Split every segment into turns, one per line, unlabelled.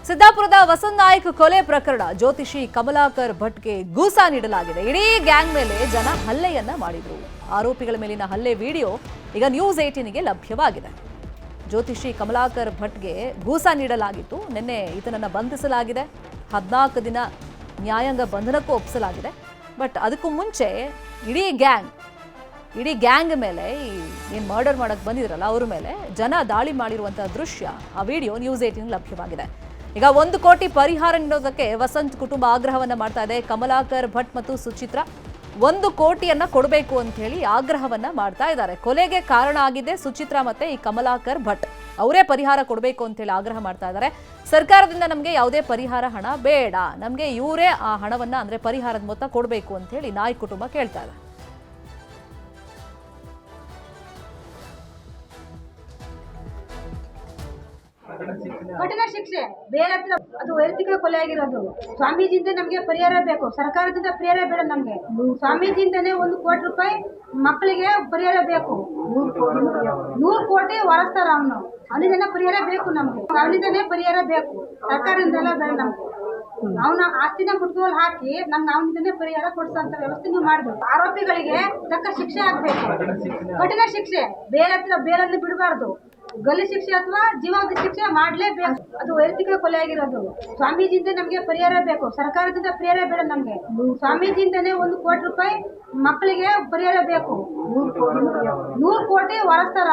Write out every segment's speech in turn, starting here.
ಸಿದ್ದಾಪುರದ ವಸಂತ್ ನಾಯ್ಕ್ ಕೊಲೆ ಪ್ರಕರಣ ಜ್ಯೋತಿಷಿ ಕಮಲಾಕರ್ ಭಟ್ಗೆ ಗೂಸಾ ನೀಡಲಾಗಿದೆ. ಇಡೀ ಗ್ಯಾಂಗ್ ಮೇಲೆ ಜನ ಹಲ್ಲೆಯನ್ನ ಮಾಡಿದ್ರು. ಆರೋಪಿಗಳ ಮೇಲಿನ ಹಲ್ಲೆ ವಿಡಿಯೋ ಈಗ ನ್ಯೂಸ್ 18ಗೆ ಲಭ್ಯವಾಗಿದೆ. ಜ್ಯೋತಿಷಿ ಕಮಲಾಕರ್ ಭಟ್ಗೆ ಗೂಸಾ ನೀಡಲಾಗಿತ್ತು. ನಿನ್ನೆ ಈತನನ್ನ ಬಂಧಿಸಲಾಗಿದೆ. 14 ದಿನ ನ್ಯಾಯಾಂಗ ಬಂಧನಕ್ಕೂ ಒಪ್ಪಿಸಲಾಗಿದೆ. ಬಟ್ ಅದಕ್ಕೂ ಮುಂಚೆ ಇಡೀ ಗ್ಯಾಂಗ್ ಮೇಲೆ ಏನು ಮರ್ಡರ್ ಮಾಡಕ್ಕೆ ಬಂದಿದ್ರಲ್ಲ ಅವ್ರ ಮೇಲೆ ಜನ ದಾಳಿ ಮಾಡಿರುವಂತಹ ದೃಶ್ಯ ಆ ವಿಡಿಯೋ ನ್ಯೂಸ್ 18 ಲಭ್ಯವಾಗಿದೆ. ಈಗ 1 ಕೋಟಿ ಪರಿಹಾರ ನೀಡೋದಕ್ಕೆ ವಸಂತ್ ಕುಟುಂಬ ಆಗ್ರಹವನ್ನ ಮಾಡ್ತಾ ಇದೆ. ಕಮಲಾಕರ್ ಭಟ್ ಮತ್ತು ಸುಚಿತ್ರಾ 1 ಕೋಟಿಯನ್ನ ಕೊಡಬೇಕು ಅಂತ ಹೇಳಿ ಆಗ್ರಹವನ್ನ ಮಾಡ್ತಾ ಇದ್ದಾರೆ. ಕೊಲೆಗೆ ಕಾರಣ ಆಗಿದೆ ಸುಚಿತ್ರಾ ಮತ್ತೆ ಈ ಕಮಲಾಕರ್ ಭಟ್. ಅವರೇ ಪರಿಹಾರ ಕೊಡಬೇಕು ಅಂತ ಹೇಳಿ ಆಗ್ರಹ ಮಾಡ್ತಾ ಇದ್ದಾರೆ. ಸರ್ಕಾರದಿಂದ ನಮಗೆ ಯಾವುದೇ ಪರಿಹಾರ ಹಣ ಬೇಡ, ನಮಗೆ ಇವರೇ ಆ ಹಣವನ್ನ ಅಂದ್ರೆ ಪರಿಹಾರದ ಮೊತ್ತ ಕೊಡಬೇಕು ಅಂತ ಹೇಳಿ ನಾಯ್ಕ್ ಕುಟುಂಬ ಕೇಳ್ತಾ ಇದೆ.
ಕಠಿಣ ಶಿಕ್ಷೆ ಬೇರೆ ಹತ್ರ ಅದು ವೈಯಕ್ತಿಕ ಕೊಲೆ ಆಗಿರೋದು. ಸ್ವಾಮೀಜಿಯಿಂದ ನಮಗೆ ಪರಿಹಾರ ಬೇಕು, ಸರ್ಕಾರದಿಂದ ಪರಿಹಾರ ಬೇಡ. ನಮಗೆ ಸ್ವಾಮೀಜಿಯಿಂದನೇ 1 ಕೋಟಿ ರೂಪಾಯಿ ಮಕ್ಕಳಿಗೆ ಪರಿಹಾರ ಬೇಕು. 100 ಕೋಟಿ ಹೊರಸ್ತಾರ ಅವನಿಂದನೇ ಪರಿಹಾರ ಬೇಕು. ನಮ್ಗೆ ಅವನಿಂದನೇ ಪರಿಹಾರ ಬೇಕು, ಸರ್ಕಾರದಿಂದೆಲ್ಲ ಬೇಡ. ನಮ್ಗೆ ಅವನ ಆಸ್ತಿನ ಕುಟ್ಕೋಲ್ ಹಾಕಿ ನಮ್ಗೆ ಅವನಿಂದನೇ ಪರಿಹಾರ ಕೊಡ್ಸಂತ ವ್ಯವಸ್ಥೆ ನೀವು ಮಾಡ್ಬೇಕು. ಆರೋಪಿಗಳಿಗೆ ತಕ್ಕ ಶಿಕ್ಷೆ ಆಗ್ಬೇಕು, ಕಠಿಣ ಶಿಕ್ಷೆ. ಬೇರೆ ಹತ್ರ ಬೇರನ್ನು ಬಿಡಬಾರ್ದು. ಗಲ್ಲಿ ಶಿಕ್ಷೆ ಅಥವಾ ಜೀವಾವಧಿ ಶಿಕ್ಷೆ ಮಾಡಲೇಬೇಕು. ಅದು ವೈಯಕ್ತಿಕ ಕೊಲೆ ಆಗಿರೋದು. ಸ್ವಾಮೀಜಿಯಿಂದ ನಮಗೆ ಪರಿಹಾರ ಬೇಕು, ಸರ್ಕಾರದಿಂದ ಪರಿಹಾರ ಬೇಡ. ನಮ್ಗೆ ಸ್ವಾಮೀಜಿಯಿಂದನೇ 1 ಕೋಟಿ ರೂಪಾಯಿ ಮಕ್ಕಳಿಗೆ ಪರಿಹಾರ ಬೇಕು. 100 ಕೋಟಿ ಹೊರಸ್ತಾರ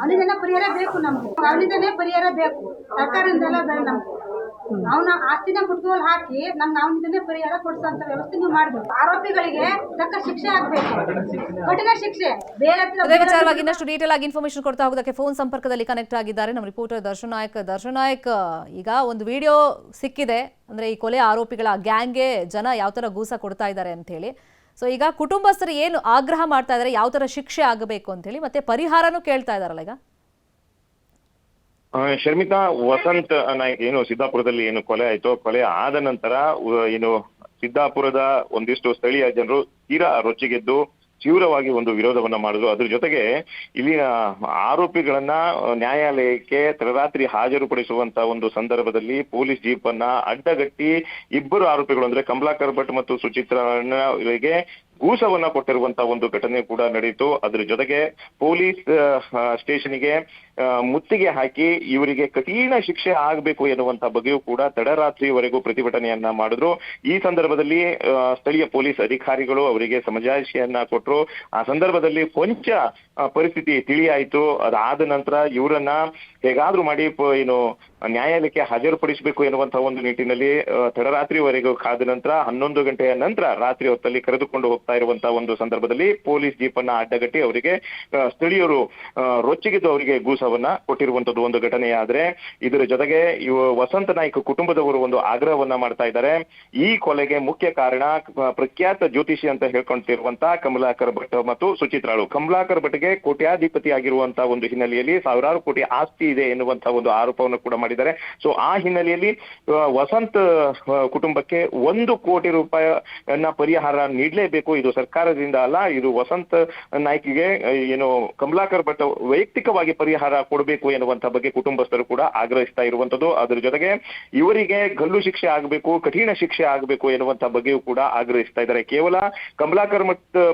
ಅವನಿಂದನೇ ಪರಿಹಾರ ಬೇಕು. ನಮ್ಗೆ ಅವನಿಂದನೇ ಪರಿಹಾರ ಬೇಕು, ಸರ್ಕಾರದಿಂದೆಲ್ಲ ಬೇಡ. ನಮ್ಗೆ ಅವನ ಆಸ್ತಿನ ಕುಟ್ಕೋಲ್ ಹಾಕಿ ನಮ್ಗೆ ಅವನಿಂದನೇ ಪರಿಹಾರ ಕೊಡ್ಸಂತ ವ್ಯವಸ್ಥೆ ನೀವು ಮಾಡ್ಬೇಕು. ಆರೋಪಿಗಳಿಗೆ ತಕ್ಕ ಶಿಕ್ಷೆ ಆಗ್ಬೇಕು, ಕಠಿಣ ಶಿಕ್ಷೆ. ಬೇರೆ ಹತ್ರ
ಅದೇ ವಿಚಾರವಾಗಿ ಇನ್ನಷ್ಟು ಡೀಟೇಲ್ ಆಗಿ ಇನ್ಫಾರ್ಮೇಶನ್ ಕೊಡ್ತಾ ಹೋಗೋದಕ್ಕೆ ಫೋನ್ ಸಂಪರ್ಕದಲ್ಲಿ ಕನೆಕ್ಟ್ ಆಗಿದ್ದಾರೆ ನಮ್ಮ ರಿಪೋರ್ಟರ್ ದರ್ಶನ್ ನಾಯ್ಕ್. ಈಗ ಒಂದು ವಿಡಿಯೋ ಸಿಕ್ಕಿದೆ, ಅಂದ್ರೆ ಈ ಕೊಲೆ ಆರೋಪಿಗಳ ಗ್ಯಾಂಗ್ಗೆ ಜನ ಯಾವ ತರ ಗೂಸ ಕೊಡ್ತಾ ಇದ್ದಾರೆ ಅಂತ ಹೇಳಿ. ಸೊ ಈಗ ಕುಟುಂಬಸ್ಥರು ಏನು ಆಗ್ರಹ ಮಾಡ್ತಾ ಇದ್ದಾರೆ, ಯಾವ ತರ ಶಿಕ್ಷೆ ಆಗಬೇಕು ಅಂತ ಹೇಳಿ, ಮತ್ತೆ ಪರಿಹಾರನೂ ಕೇಳ್ತಾ ಇದಾರಲ್ಲ ಈಗ.
ಶರ್ಮಿತಾ, ವಸಂತ್ ನಾಯ್ಕ್ ಏನು ಸಿದ್ದಾಪುರದಲ್ಲಿ ಏನು ಕೊಲೆ ಆಯ್ತು, ಕೊಲೆ ಆದ ನಂತರ ಏನು ಸಿದ್ದಾಪುರದ ಒಂದಿಷ್ಟು ಸ್ಥಳೀಯ ಜನರು ತೀರಾ ರೊಚ್ಚಿಗೆದ್ದು ತೀವ್ರವಾಗಿ ಒಂದು ವಿರೋಧವನ್ನ ಮಾಡಿದ್ರು. ಅದ್ರ ಜೊತೆಗೆ ಇಲ್ಲಿನ ಆರೋಪಿಗಳನ್ನ ನ್ಯಾಯಾಲಯಕ್ಕೆ ತಡರಾತ್ರಿ ಹಾಜರುಪಡಿಸುವಂತ ಒಂದು ಸಂದರ್ಭದಲ್ಲಿ ಪೊಲೀಸ್ ಜೀಪ್ ಅನ್ನ ಅಡ್ಡಗಟ್ಟಿ 2 ಆರೋಪಿಗಳು ಅಂದ್ರೆ ಕಮಲಾಕರ್ ಭಟ್ ಮತ್ತು ಸುಚಿತ್ರಾನ ಇವರಿಗೆ ಗೂಸವನ್ನ ಕೊಟ್ಟಿರುವಂತ ಒಂದು ಘಟನೆ ಕೂಡ ನಡೆಯಿತು. ಅದ್ರ ಜೊತೆಗೆ ಪೊಲೀಸ್ ಸ್ಟೇಷನ್ಗೆ ಮುತ್ತಿಗೆ ಹಾಕಿ ಇವರಿಗೆ ಕಠಿಣ ಶಿಕ್ಷೆ ಆಗಬೇಕು ಎನ್ನುವಂತ ಬಗ್ಗೆಯೂ ಕೂಡ ತಡರಾತ್ರಿವರೆಗೂ ಪ್ರತಿಭಟನೆಯನ್ನ ಮಾಡಿದ್ರು. ಈ ಸಂದರ್ಭದಲ್ಲಿ ಸ್ಥಳೀಯ ಪೊಲೀಸ್ ಅಧಿಕಾರಿಗಳು ಅವರಿಗೆ ಸಮಜಾಯಿಷಿಯನ್ನ ಕೊಟ್ಟರು. ಆ ಸಂದರ್ಭದಲ್ಲಿ ಕೊಂಚ ಪರಿಸ್ಥಿತಿ ತಿಳಿಯಾಯಿತು. ಅದಾದ ನಂತರ ಇವರನ್ನ ಹೇಗಾದ್ರೂ ಮಾಡಿ ಏನು ನ್ಯಾಯಾಲಯಕ್ಕೆ ಹಾಜರುಪಡಿಸಬೇಕು ಎನ್ನುವಂತಹ ಒಂದು ನಿಟ್ಟಿನಲ್ಲಿ ತಡರಾತ್ರಿವರೆಗೂ ಕಾದ ನಂತರ 11 ಗಂಟೆಯ ನಂತರ ರಾತ್ರಿ ಹೊತ್ತಲ್ಲಿ ಕರೆದುಕೊಂಡು ಹೋಗ್ತಾ ಇರುವಂತಹ ಒಂದು ಸಂದರ್ಭದಲ್ಲಿ ಪೊಲೀಸ್ ಜೀಪ್ ಅನ್ನ ಅಡ್ಡಗಟ್ಟಿ ಅವರಿಗೆ ಸ್ಥಳೀಯರು ರೊಚ್ಚಿಗೆದ್ದು ಅವರಿಗೆ ಗೂಸವನ್ನ ಕೊಟ್ಟಿರುವಂತದ್ದು ಒಂದು ಘಟನೆ. ಆದ್ರೆ ಇದರ ಜೊತೆಗೆ ವಸಂತ ನಾಯ್ಕ್ ಕುಟುಂಬದವರು ಒಂದು ಆಗ್ರಹವನ್ನ ಮಾಡ್ತಾ ಇದ್ದಾರೆ. ಈ ಕೊಲೆಗೆ ಮುಖ್ಯ ಕಾರಣ ಪ್ರಖ್ಯಾತ ಜ್ಯೋತಿಷಿ ಅಂತ ಹೇಳ್ಕೊಂತಿರುವಂತಹ ಕಮಲಾಕರ್ ಭಟ್ ಮತ್ತು ಸುಚಿತ್ರಾಳು. ಕಮಲಾಕರ್ ಭಟ್ಗೆ ಕೋಟ್ಯಾಧಿಪತಿ ಆಗಿರುವಂತಹ ಒಂದು ಹಿನ್ನೆಲೆಯಲ್ಲಿ ಸಾವಿರಾರು ಕೋಟಿ ಆಸ್ತಿ ಇದೆ ಎನ್ನುವಂತಹ ಒಂದು ಆರೋಪವನ್ನು ಕೂಡ ಮಾಡಿದ್ದಾರೆ. ಸೊ ಆ ಹಿನ್ನೆಲೆಯಲ್ಲಿ ವಸಂತ್ ಕುಟುಂಬಕ್ಕೆ 1 ಕೋಟಿ ರೂಪಾಯಿಯನ್ನ ಪರಿಹಾರ ನೀಡಲೇಬೇಕು. ಇದು ಸರ್ಕಾರದಿಂದ ಅಲ್ಲ, ಇದು ವಸಂತ್ ನಾಯ್ಕಿಗೆ ಏನು ಕಮಲಾಕರ್ ಭಟ್ ವೈಯಕ್ತಿಕವಾಗಿ ಪರಿಹಾರ ಕೊಡಬೇಕು ಎನ್ನುವಂತ ಬಗ್ಗೆ ಕುಟುಂಬಸ್ಥರು ಕೂಡ ಆಗ್ರಹಿಸ್ತಾ ಇರುವಂತದ್ದು. ಅದರ ಜೊತೆಗೆ ಇವರಿಗೆ ಗಲ್ಲು ಶಿಕ್ಷೆ ಆಗಬೇಕು, ಕಠಿಣ ಶಿಕ್ಷೆ ಆಗಬೇಕು ಎನ್ನುವಂತ ಬಗ್ಗೆಯೂ ಕೂಡ ಆಗ್ರಹಿಸ್ತಾ ಇದ್ದಾರೆ. ಕೇವಲ ಕಮಲಾಕರ್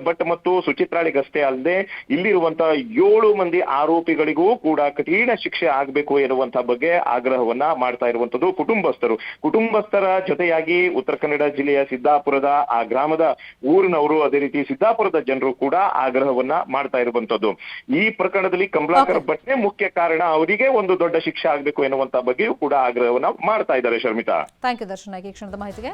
ಭಟ್ ಮತ್ತು ಸುಚಿತ್ರಾಳಿಗಷ್ಟೇ ಅಲ್ಲದೆ ಇಲ್ಲಿರುವಂತಹ 7 ಮಂದಿ ಆರೋಪಿಗಳಿಗೂ ಕೂಡ ಕಠಿಣ ಶಿಕ್ಷೆ ಆಗಬೇಕು ಎನ್ನುವಂತ ಬಗ್ಗೆ ಆಗ್ರಹವನ್ನ ಮಾಡ್ತಾ ಇರುವಂತದ್ದು ಕುಟುಂಬಸ್ಥರ ಜೊತೆಯಾಗಿ ಉತ್ತರ ಕನ್ನಡ ಜಿಲ್ಲೆಯ ಸಿದ್ದಾಪುರದ ಆ ಗ್ರಾಮದ ಊರಿನವರು, ಅದೇ ರೀತಿ ಸಿದ್ದಾಪುರದ ಜನರು ಕೂಡ ಆಗ್ರಹವನ್ನ ಮಾಡ್ತಾ ಇರುವಂತದ್ದು. ಈ ಪ್ರಕರಣದಲ್ಲಿ ಕಮಲಾಕರ್ ಭಟ್ನೇ ಮುಖ್ಯ ಕಾರಣ, ಅವರಿಗೆ ಒಂದು ದೊಡ್ಡ ಶಿಕ್ಷೆ ಆಗಬೇಕು ಎನ್ನುವಂತ ಬಗ್ಗೆಯೂ ಕೂಡ ಆಗ್ರಹವನ್ನ ಮಾಡ್ತಾ ಇದ್ದಾರೆ. ಶರ್ಮಿತಾ,
ಥ್ಯಾಂಕ್ ಯು ದರ್ಶನ್ ಈ ಕ್ಷಣದ ಮಾಹಿತಿಗೆ.